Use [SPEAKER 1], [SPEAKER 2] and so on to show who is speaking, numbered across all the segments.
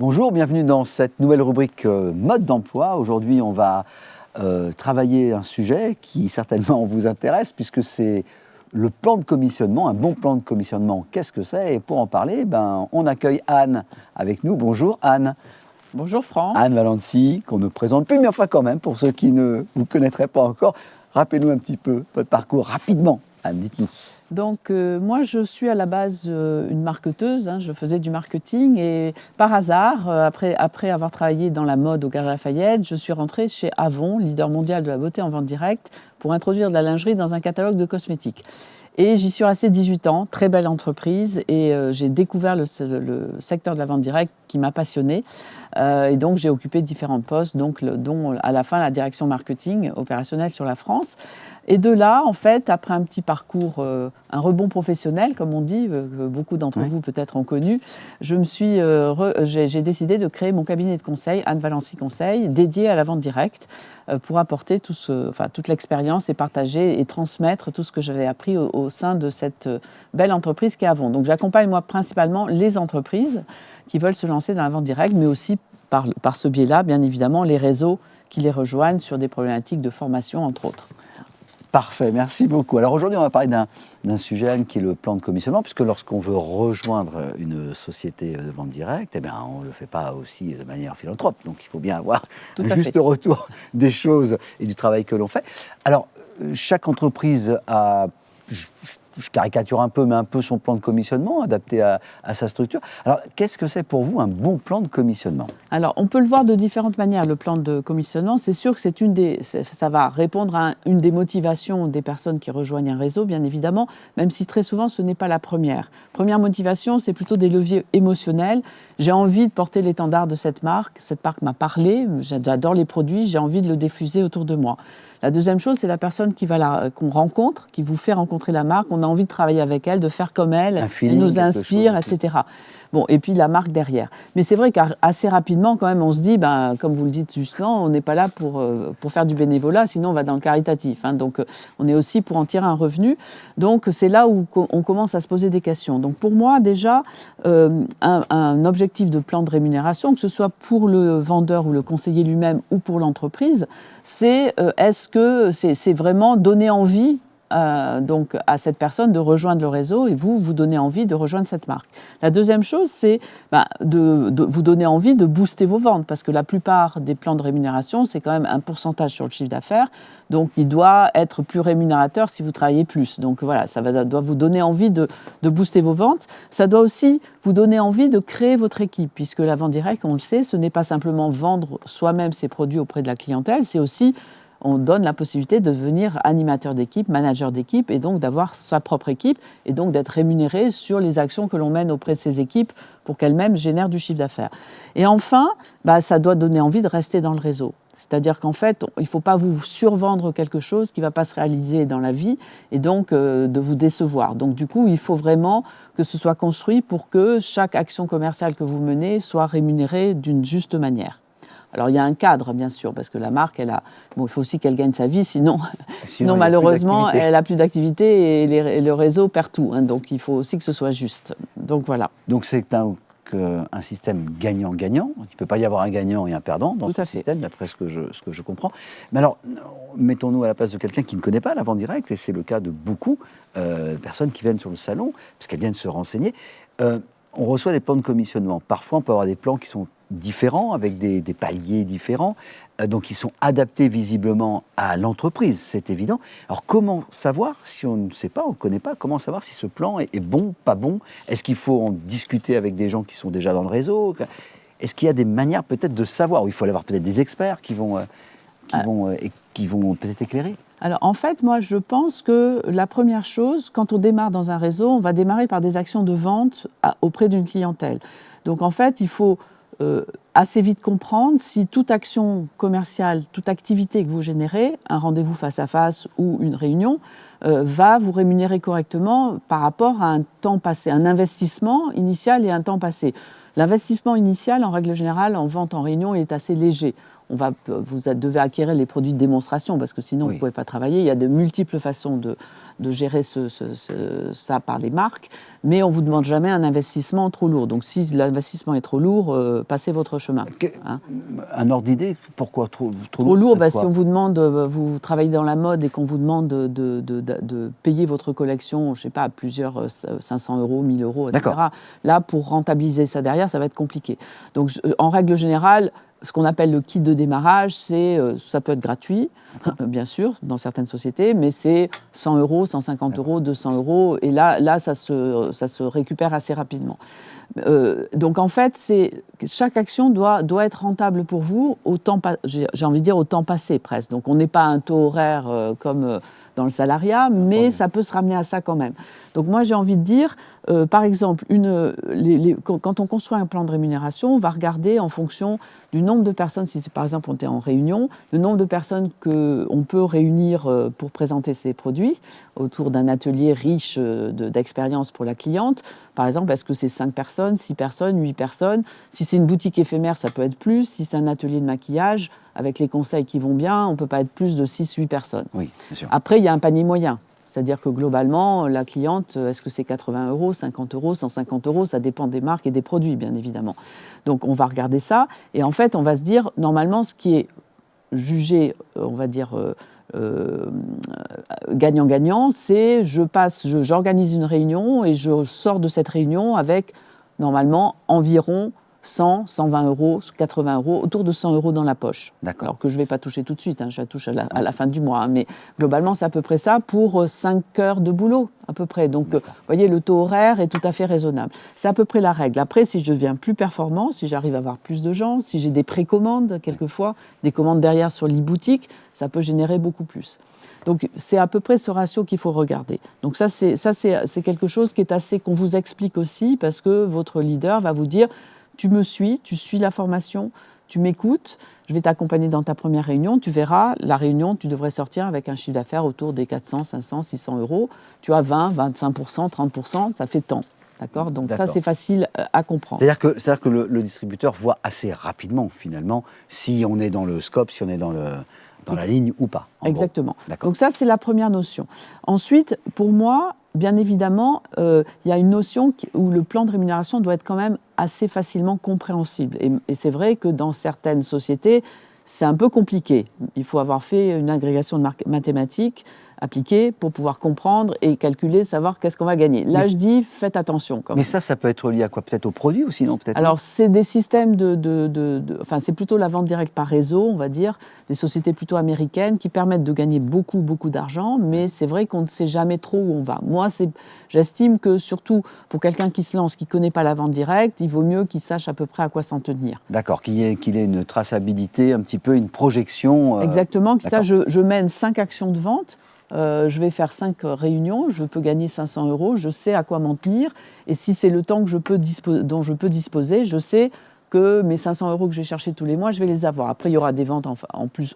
[SPEAKER 1] Bonjour, bienvenue dans cette nouvelle rubrique mode d'emploi. Aujourd'hui, on va travailler un sujet qui certainement vous intéresse puisque c'est le plan de commissionnement, un bon plan de commissionnement. Qu'est-ce que c'est? Et pour en parler, on accueille Anne avec nous. Bonjour Anne.
[SPEAKER 2] Bonjour Franck.
[SPEAKER 1] Anne Valency, qu'on ne présente plus, mais enfin quand même, pour ceux qui ne vous connaîtraient pas encore, rappelez-nous un petit peu votre parcours rapidement. Anne, dites-nous.
[SPEAKER 2] Donc moi je suis à la base une marketeuse, je faisais du marketing et par hasard, après avoir travaillé dans la mode au Galeries Lafayette, je suis rentrée chez Avon, leader mondial de la beauté en vente directe, pour introduire de la lingerie dans un catalogue de cosmétiques. Et j'y suis restée 18 ans, très belle entreprise, et j'ai découvert le secteur de la vente directe qui m'a passionnée. Et donc j'ai occupé différents postes, dont à la fin la direction marketing opérationnelle sur la France. Et de là, en fait, après un petit parcours, un rebond professionnel, comme on dit, que beaucoup d'entre vous peut-être ont connu, j'ai décidé de créer mon cabinet de conseil, Anne Valency Conseil, dédié à la vente directe, pour apporter toute l'expérience et partager et transmettre tout ce que j'avais appris au sein de cette belle entreprise qu'est Avon. Donc j'accompagne moi principalement les entreprises qui veulent se lancer dans la vente directe, mais aussi par ce biais-là, bien évidemment, les réseaux qui les rejoignent sur des problématiques de formation, entre autres.
[SPEAKER 1] Parfait, merci beaucoup. Alors aujourd'hui, on va parler d'un sujet, Anne, qui est le plan de commissionnement, puisque lorsqu'on veut rejoindre une société de vente directe, on ne le fait pas aussi de manière philanthrope. Donc il faut bien avoir un juste retour des choses et du travail que l'on fait. Alors, chaque entreprise a, je caricature un peu son plan de commissionnement adapté à sa structure. Alors, qu'est-ce que c'est pour vous un bon plan de commissionnement?
[SPEAKER 2] Alors, on peut le voir de différentes manières, le plan de commissionnement. C'est sûr que ça va répondre à une des motivations des personnes qui rejoignent un réseau, bien évidemment, même si très souvent, ce n'est pas la première. Première motivation, c'est plutôt des leviers émotionnels. J'ai envie de porter l'étendard de cette marque m'a parlé, j'adore les produits, j'ai envie de le diffuser autour de moi. La deuxième chose, c'est la personne qu'on rencontre, qui vous fait rencontrer la marque. On a envie de travailler avec elle, de faire comme elle, elle nous inspire, etc. Bon, et puis la marque derrière. Mais c'est vrai qu'assez rapidement, quand même, on se dit, comme vous le dites justement, on n'est pas là pour faire du bénévolat, sinon on va dans le caritatif. Donc, on est aussi pour en tirer un revenu. Donc, c'est là où on commence à se poser des questions. Donc, pour moi, déjà, un objectif de plan de rémunération, que ce soit pour le vendeur ou le conseiller lui-même ou pour l'entreprise, c'est est-ce que c'est vraiment donner envie donc à cette personne de rejoindre le réseau et vous donnez envie de rejoindre cette marque. La deuxième chose, c'est de vous donner envie de booster vos ventes parce que la plupart des plans de rémunération, c'est quand même un pourcentage sur le chiffre d'affaires. Donc, il doit être plus rémunérateur si vous travaillez plus. Donc, voilà, doit vous donner envie de booster vos ventes. Ça doit aussi vous donner envie de créer votre équipe puisque la vente directe, on le sait, ce n'est pas simplement vendre soi-même ses produits auprès de la clientèle, c'est aussi on donne la possibilité de devenir animateur d'équipe, manager d'équipe et donc d'avoir sa propre équipe et donc d'être rémunéré sur les actions que l'on mène auprès de ces équipes pour qu'elles-mêmes génèrent du chiffre d'affaires. Et enfin, ça doit donner envie de rester dans le réseau. C'est-à-dire qu'en fait, il ne faut pas vous survendre quelque chose qui ne va pas se réaliser dans la vie et donc de vous décevoir. Donc du coup, il faut vraiment que ce soit construit pour que chaque action commerciale que vous menez soit rémunérée d'une juste manière. Alors, il y a un cadre, bien sûr, parce que la marque, il faut aussi qu'elle gagne sa vie, sinon malheureusement, elle n'a plus d'activité et le réseau perd tout. Donc, il faut aussi que ce soit juste. Donc, voilà.
[SPEAKER 1] Donc, c'est un système gagnant-gagnant. Il ne peut pas y avoir un gagnant et un perdant dans ce système, d'après ce que je comprends. Mais alors, mettons-nous à la place de quelqu'un qui ne connaît pas la vente directe, et c'est le cas de beaucoup de personnes qui viennent sur le salon, parce qu'elles viennent se renseigner. On reçoit des plans de commissionnement. Parfois, on peut avoir des plans qui sont différents, avec des paliers différents, donc ils sont adaptés visiblement à l'entreprise, c'est évident. Alors comment savoir, si on ne sait pas, on ne connaît pas, comment savoir si ce plan est bon, pas bon? Est-ce qu'il faut en discuter avec des gens qui sont déjà dans le réseau? Est-ce qu'il y a des manières peut-être de savoir, ou il faut aller voir peut-être des experts qui vont peut-être éclairer?
[SPEAKER 2] Alors, en fait, moi, je pense que la première chose, quand on démarre dans un réseau, on va démarrer par des actions de vente auprès d'une clientèle. Donc, en fait, il faut assez vite comprendre si toute action commerciale, toute activité que vous générez, un rendez-vous face à face ou une réunion, va vous rémunérer correctement par rapport à un temps passé, un investissement initial et un temps passé. L'investissement initial, en règle générale, en vente en réunion, est assez léger. vous devez acquérir les produits de démonstration, parce que sinon, vous ne pouvez pas travailler. Il y a de multiples façons de gérer ça par les marques, mais on ne vous demande jamais un investissement trop lourd. Donc, si l'investissement est trop lourd, passez votre chemin.
[SPEAKER 1] Un ordre d'idée, pourquoi trop
[SPEAKER 2] lourd? Si on vous demande, vous travaillez dans la mode et qu'on vous demande de payer votre collection, je ne sais pas, à plusieurs 500 €, 1000 €, etc. Là, pour rentabiliser ça derrière, ça va être compliqué. Donc, en règle générale, ce qu'on appelle le kit de démarrage, ça peut être gratuit, bien sûr, dans certaines sociétés, mais c'est 100 €, 150 €, 200 €, et là ça se récupère assez rapidement. Donc en fait, chaque action doit être rentable pour vous, j'ai envie de dire au temps passé presque. Donc on n'est pas à un taux horaire comme dans le salariat, mais ça peut se ramener à ça quand même. Donc moi j'ai envie de dire, par exemple, quand on construit un plan de rémunération, on va regarder en fonction du nombre de personnes, si par exemple on est en réunion, le nombre de personnes qu'on peut réunir pour présenter ces produits autour d'un atelier riche d'expérience pour la cliente. Par exemple, est-ce que c'est 5 personnes, 6 personnes, 8 personnes? Si c'est une boutique éphémère, ça peut être plus. Si c'est un atelier de maquillage, avec les conseils qui vont bien, on ne peut pas être plus de 6-8 personnes.
[SPEAKER 1] Oui, bien sûr.
[SPEAKER 2] Après, il y a un panier moyen. C'est-à-dire que globalement, la cliente, est-ce que c'est 80 €, 50 €, 150 €? Ça dépend des marques et des produits, bien évidemment. Donc, on va regarder ça. Et en fait, on va se dire, normalement, ce qui est jugé, on va dire, gagnant-gagnant, c'est j'organise une réunion et je sors de cette réunion avec, normalement, environ 100, 120 €, 80 €, autour de 100 € dans la poche. Alors que je ne vais pas toucher tout de suite, je la touche à la fin du mois. Mais globalement, c'est à peu près ça pour 5 heures de boulot, à peu près. Donc, vous voyez, le taux horaire est tout à fait raisonnable. C'est à peu près la règle. Après, si je deviens plus performant, si j'arrive à avoir plus de gens, si j'ai des précommandes, quelquefois, des commandes derrière sur l'e-boutique, ça peut générer beaucoup plus. Donc, c'est à peu près ce ratio qu'il faut regarder. Donc, ça, c'est quelque chose qui est qu'on vous explique aussi, parce que votre leader va vous dire: tu me suis, tu suis la formation, tu m'écoutes, je vais t'accompagner dans ta première réunion, tu verras, la réunion, tu devrais sortir avec un chiffre d'affaires autour des 400, 500, 600 €. Tu as 20, 25%, 30%, ça fait tant. D'accord ? Donc ça, c'est facile à comprendre.
[SPEAKER 1] C'est-à-dire que le distributeur voit assez rapidement, finalement, si on est dans le scope, si on est dans la ligne ou pas.
[SPEAKER 2] Exactement. Donc ça, c'est la première notion. Ensuite, pour moi, bien évidemment, il y a une notion où le plan de rémunération doit être quand même assez facilement compréhensible. Et c'est vrai que dans certaines sociétés, c'est un peu compliqué. Il faut avoir fait une agrégation de mathématiques appliquée pour pouvoir comprendre et calculer, savoir qu'est-ce qu'on va gagner. Là, je dis, faites attention.
[SPEAKER 1] Mais ça peut être lié à quoi? Peut-être aux produits ou sinon peut-être.
[SPEAKER 2] Alors, c'est des systèmes enfin, c'est plutôt la vente directe par réseau, on va dire, des sociétés plutôt américaines qui permettent de gagner beaucoup, beaucoup d'argent, mais c'est vrai qu'on ne sait jamais trop où on va. Moi, j'estime que surtout pour quelqu'un qui se lance, qui ne connaît pas la vente directe, il vaut mieux qu'il sache à peu près à quoi s'en tenir.
[SPEAKER 1] D'accord, qu'il ait une traçabilité, un petit peu une projection.
[SPEAKER 2] Exactement, ça, je mène 5 actions de vente. Je vais faire 5 réunions, je peux gagner 500 €, je sais à quoi m'en tenir. Et si c'est le temps dont je peux disposer, je sais que mes 500 € que je vais chercher tous les mois, je vais les avoir. Après, il y aura des ventes en plus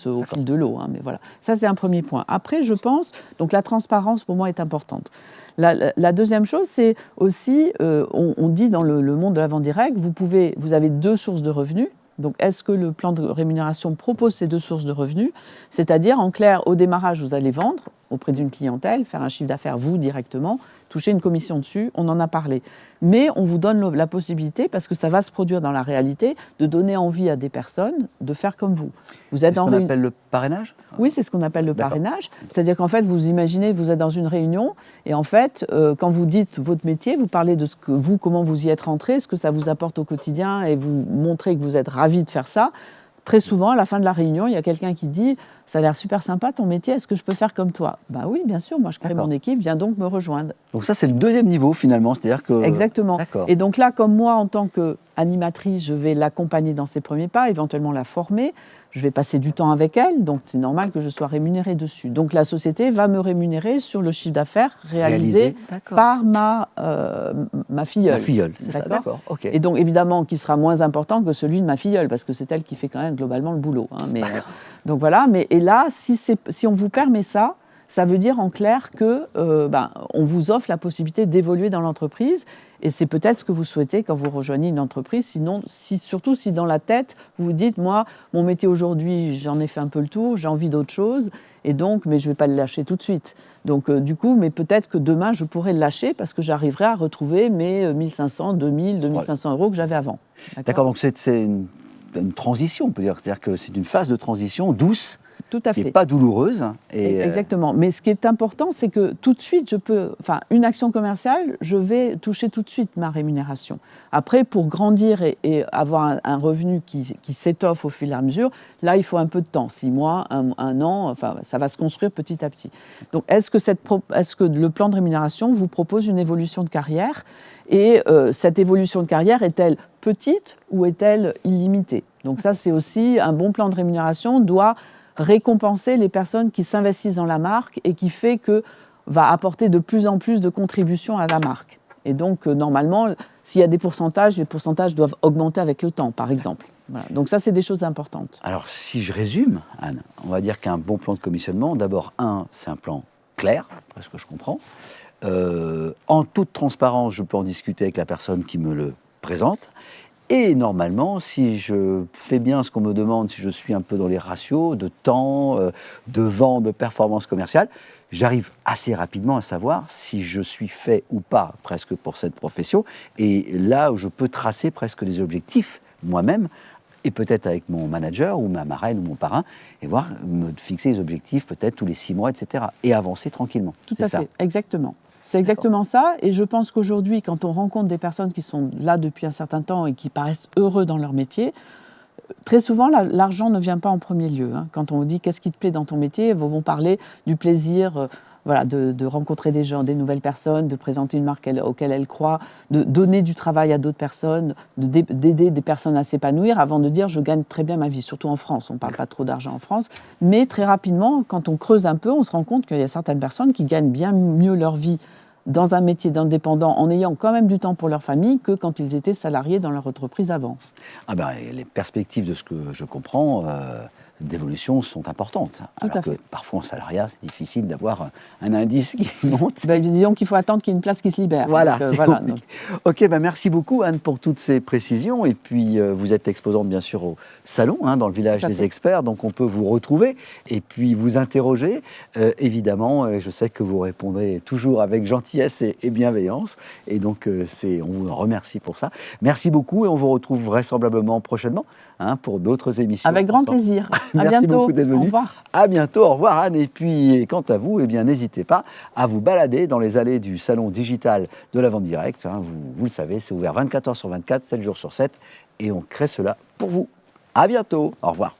[SPEAKER 2] au fil de l'eau. Mais voilà, ça, c'est un premier point. Après, je pense, donc la transparence, pour moi, est importante. La deuxième chose, c'est aussi, on dit dans le monde de la vente directe, vous avez 2 sources de revenus. Donc, est-ce que le plan de rémunération propose ces 2 sources de revenus? C'est-à-dire, en clair, au démarrage, vous allez vendre auprès d'une clientèle, faire un chiffre d'affaires, vous, directement, toucher une commission dessus, on en a parlé. Mais on vous donne la possibilité, parce que ça va se produire dans la réalité, de donner envie à des personnes de faire comme vous.
[SPEAKER 1] C'est ce qu'on appelle le parrainage?
[SPEAKER 2] Oui, c'est ce qu'on appelle le parrainage. C'est-à-dire qu'en fait, vous imaginez, vous êtes dans une réunion, et en fait, quand vous dites votre métier, vous parlez de comment vous y êtes rentré, ce que ça vous apporte au quotidien, et vous montrez que vous êtes ravi de faire ça. Très souvent, à la fin de la réunion, il y a quelqu'un qui dit « Ça a l'air super sympa ton métier, est-ce que je peux faire comme toi ?» Ben oui, bien sûr, moi je crée mon équipe, viens donc me rejoindre.
[SPEAKER 1] Donc ça, c'est le deuxième niveau finalement, c'est-à-dire que…
[SPEAKER 2] Exactement. Et donc là, comme moi, en tant qu'animatrice, je vais l'accompagner dans ses premiers pas, éventuellement la former, je vais passer du temps avec elle, donc c'est normal que je sois rémunérée dessus. Donc la société va me rémunérer sur le chiffre d'affaires réalisé par ma filleule.
[SPEAKER 1] Ma filleule, c'est ça, d'accord. Okay.
[SPEAKER 2] Et donc évidemment, qui sera moins important que celui de ma filleule, parce que c'est elle qui fait quand même globalement le boulot. Donc voilà, et là, si on vous permet ça, ça veut dire en clair que on vous offre la possibilité d'évoluer dans l'entreprise. Et c'est peut-être ce que vous souhaitez quand vous rejoignez une entreprise. Sinon, surtout si dans la tête, vous vous dites, moi, mon métier aujourd'hui, j'en ai fait un peu le tour, j'ai envie d'autre chose, et donc, mais je ne vais pas le lâcher tout de suite. Donc, du coup, mais peut-être que demain, je pourrais le lâcher parce que j'arriverai à retrouver mes 1 500, 2 000, 2 500 euros que j'avais avant.
[SPEAKER 1] D'accord, donc c'est une transition, on peut dire. C'est-à-dire que c'est une phase de transition douce,
[SPEAKER 2] tout à fait.
[SPEAKER 1] qui n'est pas douloureuse.
[SPEAKER 2] Exactement. Mais ce qui est important, c'est que tout de suite, une action commerciale, je vais toucher tout de suite ma rémunération. Après, pour grandir et avoir un revenu qui s'étoffe au fur et à mesure, là, il faut un peu de temps, 6 mois, un an, enfin, ça va se construire petit à petit. Donc, est-ce que le plan de rémunération vous propose une évolution de carrière ? Et cette évolution de carrière est-elle petite ou est-elle illimitée ? Donc ça, c'est aussi un bon plan de rémunération doit récompenser les personnes qui s'investissent dans la marque et qui fait que va apporter de plus en plus de contributions à la marque. Et donc, normalement, s'il y a des pourcentages, les pourcentages doivent augmenter avec le temps, par exemple. Voilà. Donc ça, c'est des choses importantes.
[SPEAKER 1] Alors, si je résume, Anne, on va dire qu'un bon plan de commissionnement, d'abord, c'est un plan clair, parce que je comprends. En toute transparence, je peux en discuter avec la personne qui me le présente. Et normalement, si je fais bien ce qu'on me demande, si je suis un peu dans les ratios de temps, de vente, de performance commerciale, j'arrive assez rapidement à savoir si je suis fait ou pas presque pour cette profession. Et là où je peux tracer presque des objectifs moi-même, et peut-être avec mon manager ou ma marraine ou mon parrain, et voir, me fixer des objectifs peut-être tous les 6 mois, etc. Et avancer tranquillement.
[SPEAKER 2] Tout à fait, exactement. C'est exactement ça, et je pense qu'aujourd'hui, quand on rencontre des personnes qui sont là depuis un certain temps et qui paraissent heureux dans leur métier, très souvent, l'argent ne vient pas en premier lieu. Quand on vous dit « qu'est-ce qui te plaît dans ton métier ?», ils vont parler du plaisir de rencontrer des gens, des nouvelles personnes, de présenter une marque auquel elles croient, de donner du travail à d'autres personnes, d'aider des personnes à s'épanouir, avant de dire « je gagne très bien ma vie », surtout en France. On ne parle pas trop d'argent en France, mais très rapidement, quand on creuse un peu, on se rend compte qu'il y a certaines personnes qui gagnent bien mieux leur vie dans un métier d'indépendant, en ayant quand même du temps pour leur famille, que quand ils étaient salariés dans leur entreprise avant.
[SPEAKER 1] Ah ben, les perspectives de ce que je comprends d'évolution sont importantes. Alors que parfois en salariat, c'est difficile d'avoir un indice qui monte.
[SPEAKER 2] Disons qu'il faut attendre qu'il y ait une place qui se libère.
[SPEAKER 1] Voilà. Donc. Ok, merci beaucoup Anne pour toutes ces précisions. Et puis vous êtes exposante bien sûr au salon, dans le village des experts, donc on peut vous retrouver et puis vous interroger. Évidemment, je sais que vous répondrez toujours avec gentillesse et bienveillance. Et donc on vous remercie pour ça. Merci beaucoup et on vous retrouve vraisemblablement prochainement pour d'autres émissions.
[SPEAKER 2] Avec grand plaisir.
[SPEAKER 1] Merci beaucoup d'être venu.
[SPEAKER 2] Au revoir.
[SPEAKER 1] À bientôt, au revoir Anne. Et puis, quant à vous, n'hésitez pas à vous balader dans les allées du salon digital de la vente directe. Vous le savez, c'est ouvert 24 heures sur 24, 7 jours sur 7. Et on crée cela pour vous. À bientôt. Au revoir.